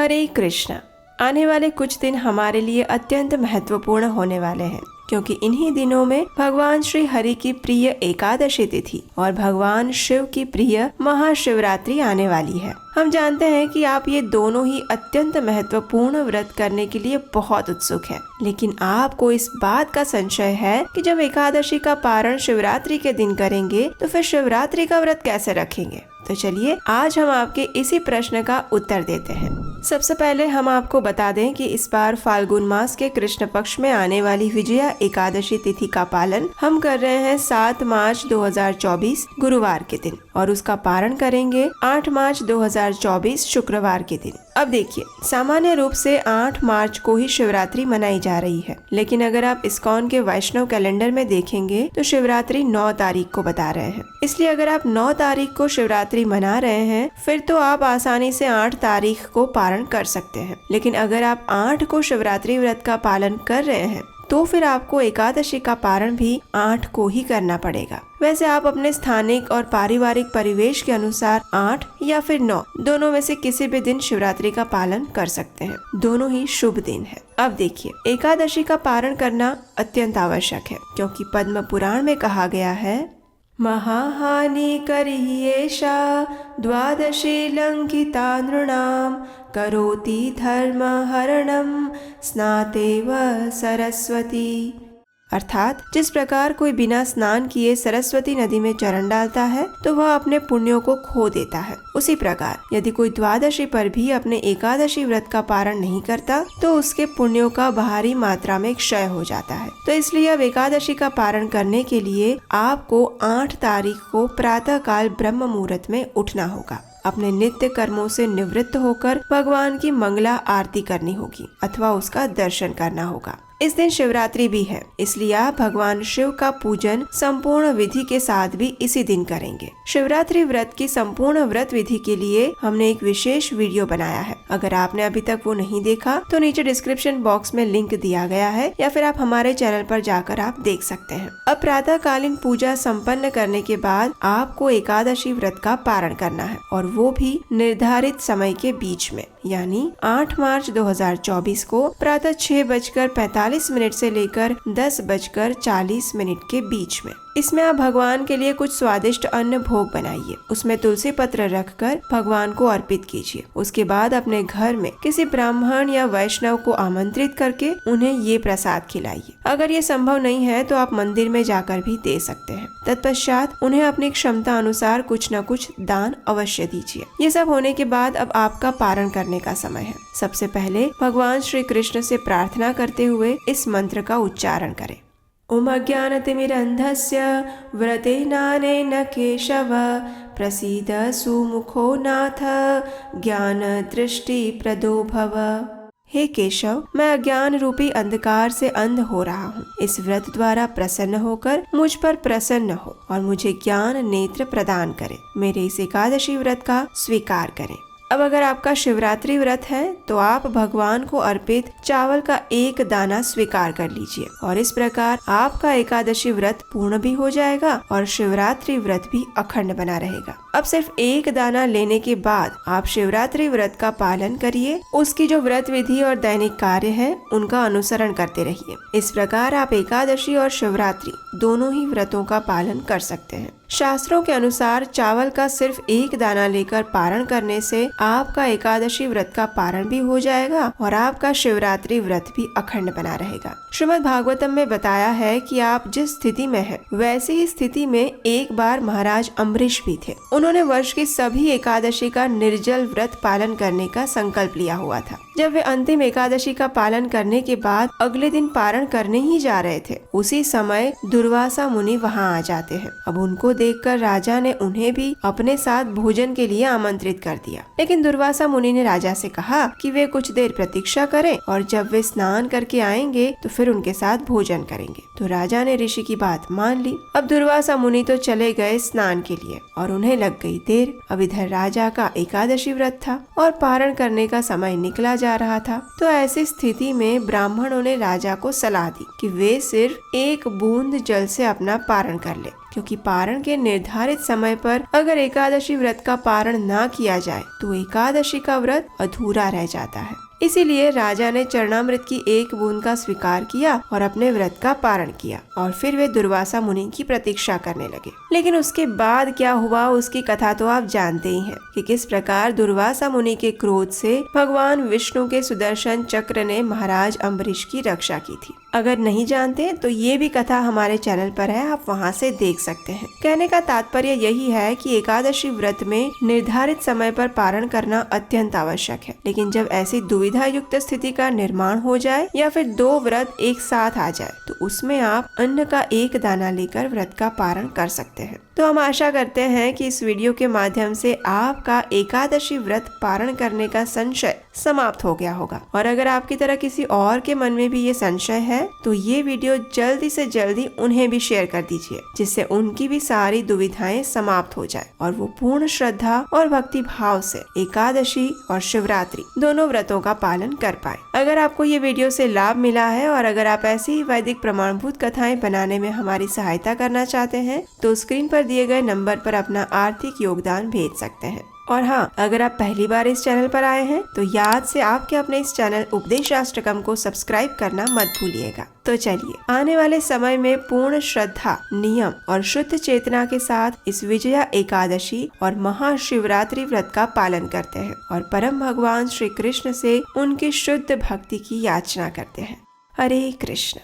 हरे कृष्ण। आने वाले कुछ दिन हमारे लिए अत्यंत महत्वपूर्ण होने वाले हैं, क्योंकि इन्हीं दिनों में भगवान श्री हरि की प्रिय एकादशी तिथि और भगवान शिव की प्रिय महाशिवरात्रि आने वाली है। हम जानते हैं कि आप ये दोनों ही अत्यंत महत्वपूर्ण व्रत करने के लिए बहुत उत्सुक हैं, लेकिन आपको इस बात का संशय है कि जब एकादशी का पारण शिवरात्रि के दिन करेंगे तो फिर शिवरात्रि का व्रत कैसे रखेंगे। तो चलिए आज हम आपके इसी प्रश्न का उत्तर देते हैं। सबसे पहले हम आपको बता दें कि इस बार फाल्गुन मास के कृष्ण पक्ष में आने वाली विजया एकादशी तिथि का पालन हम कर रहे हैं 7 मार्च 2024 गुरुवार के दिन, और उसका पारण करेंगे 8 मार्च 2024 शुक्रवार के दिन। अब देखिए, सामान्य रूप से 8 मार्च को ही शिवरात्रि मनाई जा रही है, लेकिन अगर आप इस्कॉन के वैष्णव कैलेंडर में देखेंगे तो शिवरात्रि 9 तारीख को बता रहे हैं। इसलिए अगर आप 9 तारीख को शिवरात्रि मना रहे हैं फिर तो आप आसानी से 8 तारीख को पारण कर सकते हैं, लेकिन अगर आप 8 को शिवरात्रि व्रत का पालन कर रहे हैं तो फिर आपको एकादशी का पारण भी 8 को ही करना पड़ेगा। वैसे आप अपने स्थानिक और पारिवारिक परिवेश के अनुसार 8 या फिर 9 दोनों में से किसी भी दिन शिवरात्रि का पालन कर सकते हैं। दोनों ही शुभ दिन है। अब देखिए, एकादशी का पारण करना अत्यंत आवश्यक है, क्योंकि पद्म पुराण में कहा गया है, महाहानि करियेषा द्वादशी लंघिता नृणाम करोति धर्म हरणम स्नातेव सरस्वती। अर्थात जिस प्रकार कोई बिना स्नान किए सरस्वती नदी में चरण डालता है तो वह अपने पुण्यों को खो देता है, उसी प्रकार यदि कोई द्वादशी पर भी अपने एकादशी व्रत का पारण नहीं करता तो उसके पुण्यों का भारी मात्रा में क्षय हो जाता है। तो इसलिए अब एकादशी का पारण करने के लिए आपको 8 तारीख को प्रातः काल ब्रह्म मुहूर्त में उठना होगा। अपने नित्य कर्मों से निवृत्त होकर भगवान की मंगला आरती करनी होगी अथवा उसका दर्शन करना होगा। इस दिन शिवरात्रि भी है, इसलिए आप भगवान शिव का पूजन संपूर्ण विधि के साथ भी इसी दिन करेंगे। शिवरात्रि व्रत की संपूर्ण व्रत विधि के लिए हमने एक विशेष वीडियो बनाया है। अगर आपने अभी तक वो नहीं देखा तो नीचे डिस्क्रिप्शन बॉक्स में लिंक दिया गया है, या फिर आप हमारे चैनल पर जाकर आप देख सकते हैं। अब प्रातः कालीन पूजा संपन्न करने के बाद आपको एकादशी व्रत का पारण करना है, और वो भी निर्धारित समय के बीच में, यानी 8 मार्च 2024 को प्रातः 6:45 से लेकर 10:40 के बीच में। इसमें आप भगवान के लिए कुछ स्वादिष्ट अन्न भोग बनाइए, उसमें तुलसी पत्र रखकर भगवान को अर्पित कीजिए। उसके बाद अपने घर में किसी ब्राह्मण या वैष्णव को आमंत्रित करके उन्हें ये प्रसाद खिलाइए। अगर ये संभव नहीं है तो आप मंदिर में जाकर भी दे सकते हैं। तत्पश्चात उन्हें अपनी क्षमता अनुसार कुछ न कुछ दान अवश्य दीजिए। ये सब होने के बाद अब आपका पारण करने का समय है। सबसे पहले भगवान श्री कृष्ण से प्रार्थना करते हुए इस मंत्र का उच्चारण करें। ओम अज्ञानतिमिरन्धस्य व्रतेनानेन केशव प्रसीद सुमुखो नाथ ज्ञान दृष्टि प्रदो भव। हे केशव, मैं अज्ञान रूपी अंधकार से अंध हो रहा हूँ। इस व्रत द्वारा प्रसन्न होकर मुझ पर प्रसन्न हो और मुझे ज्ञान नेत्र प्रदान करें। मेरे इस एकादशी व्रत का स्वीकार करें। अब अगर आपका शिवरात्रि व्रत है तो आप भगवान को अर्पित चावल का 1 दाना स्वीकार कर लीजिए, और इस प्रकार आपका एकादशी व्रत पूर्ण भी हो जाएगा और शिवरात्रि व्रत भी अखंड बना रहेगा। अब सिर्फ 1 दाना लेने के बाद आप शिवरात्रि व्रत का पालन करिए। उसकी जो व्रत विधि और दैनिक कार्य है उनका अनुसरण करते रहिए। इस प्रकार आप एकादशी और शिवरात्रि दोनों ही व्रतों का पालन कर सकते हैं। शास्त्रों के अनुसार चावल का सिर्फ 1 दाना लेकर पारण करने से आपका एकादशी व्रत का पारण भी हो जाएगा और आपका शिवरात्रि व्रत भी अखंड बना रहेगा। श्रीमद् भागवतम में बताया है कि आप जिस स्थिति में हैं, वैसी ही स्थिति में एक बार महाराज अम्बरीश भी थे। उन्होंने वर्ष की सभी एकादशी का निर्जल व्रत पालन करने का संकल्प लिया हुआ था। जब वे अंतिम एकादशी का पालन करने के बाद अगले दिन पारण करने ही जा रहे थे, उसी समय दुर्वासा मुनि वहाँ आ जाते हैं। अब उनको देखकर राजा ने उन्हें भी अपने साथ भोजन के लिए आमंत्रित कर दिया, लेकिन दुर्वासा मुनि ने राजा से कहा कि वे कुछ देर प्रतीक्षा करें और जब वे स्नान करके आएंगे तो फिर उनके साथ भोजन करेंगे। तो राजा ने ऋषि की बात मान ली। अब दुर्वासा मुनि तो चले गए स्नान के लिए और उन्हें लग गई देर। अब इधर राजा का एकादशी व्रत था और पारण करने का समय निकला जा रहा था। तो ऐसी स्थिति में ब्राह्मणों ने राजा को सलाह दी कि वे सिर्फ 1 बूंद जल से अपना पारण कर ले। क्योंकि पारण के निर्धारित समय पर अगर एकादशी व्रत का पारण ना किया जाए तो एकादशी का व्रत अधूरा रह जाता है। इसीलिए राजा ने चरणामृत की एक बूंद का स्वीकार किया और अपने व्रत का पारण किया और फिर वे दुर्वासा मुनि की प्रतीक्षा करने लगे। लेकिन उसके बाद क्या हुआ उसकी कथा तो आप जानते ही हैं कि किस प्रकार दुर्वासा मुनि के क्रोध से भगवान विष्णु के सुदर्शन चक्र ने महाराज अम्बरीश की रक्षा की थी। अगर नहीं जानते तो ये भी कथा हमारे चैनल पर है, आप वहाँ से देख सकते हैं। कहने का तात्पर्य यही है कि एकादशी व्रत में निर्धारित समय पर पारण करना अत्यंत आवश्यक है। लेकिन जब ऐसी दुविधा युक्त स्थिति का निर्माण हो जाए या फिर दो व्रत एक साथ आ जाए तो उसमें आप अन्न का एक दाना लेकर व्रत का पारण कर सकते हैं। तो हम आशा करते हैं कि इस वीडियो के माध्यम से आपका एकादशी व्रत पारण करने का संशय समाप्त हो गया होगा। और अगर आपकी तरह किसी और के मन में भी ये संशय है तो ये वीडियो जल्दी से जल्दी उन्हें भी शेयर कर दीजिए, जिससे उनकी भी सारी दुविधाएं समाप्त हो जाए और वो पूर्ण श्रद्धा और भक्ति भाव से एकादशी और शिवरात्रि दोनों व्रतों का पालन कर पाए। अगर आपको ये वीडियो से लाभ मिला है और अगर आप ऐसी ही वैदिक प्रमाणभूत कथाएं बनाने में हमारी सहायता करना चाहते हैं तो स्क्रीन पर दिए गए नंबर पर अपना आर्थिक योगदान भेज सकते हैं। और हाँ, अगर आप पहली बार इस चैनल पर आए हैं तो याद से आपके अपने इस चैनल उपदेशाष्टकम को सब्सक्राइब करना मत भूलिएगा। तो चलिए आने वाले समय में पूर्ण श्रद्धा, नियम और शुद्ध चेतना के साथ इस विजया एकादशी और महाशिवरात्रि व्रत का पालन करते हैं और परम भगवान श्री कृष्ण से उनकी शुद्ध भक्ति की याचना करते हैं। हरे कृष्ण।